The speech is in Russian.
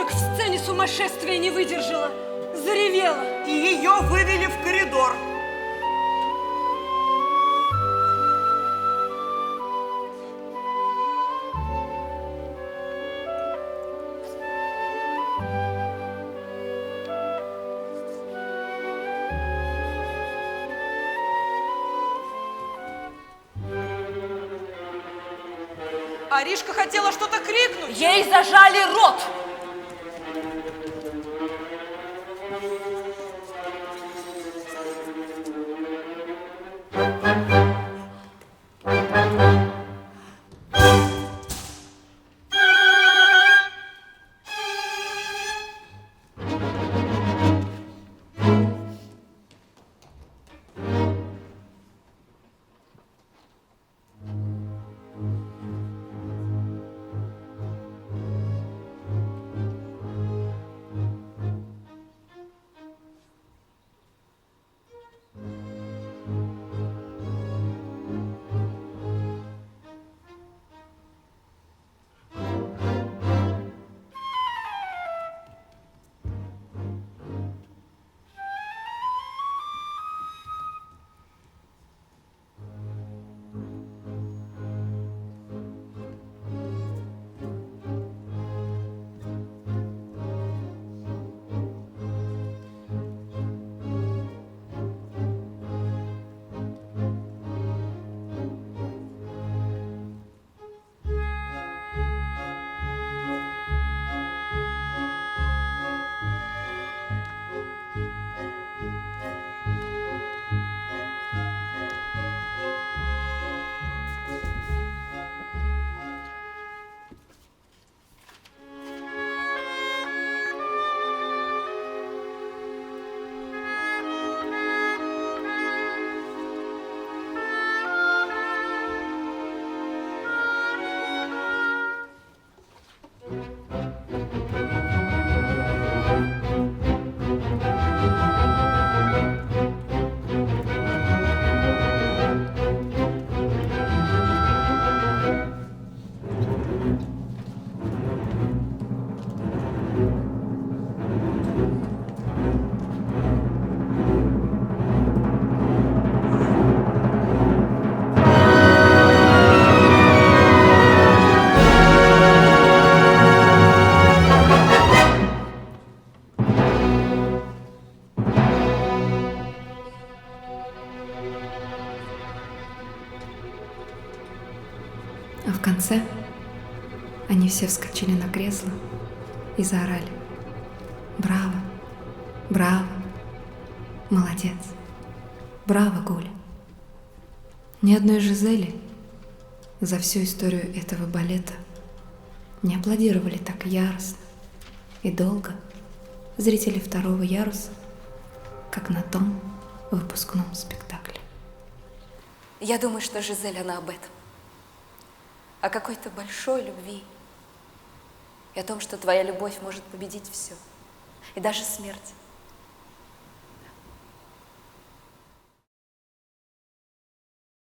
как в сцене сумасшествия не выдержала, заревела. И ее вывели в коридор. Аришка хотела что-то крикнуть. Ей зажали рот. А в конце они все вскочили на кресло и заорали: «Браво! Браво! Молодец! Браво, Гуля!» Ни одной Жизели за всю историю этого балета не аплодировали так яростно и долго зрители второго яруса, как на том выпускном спектакле. Я думаю, что Жизель, она об этом. О какой-то большой любви. И о том, что твоя любовь может победить все. И даже смерть.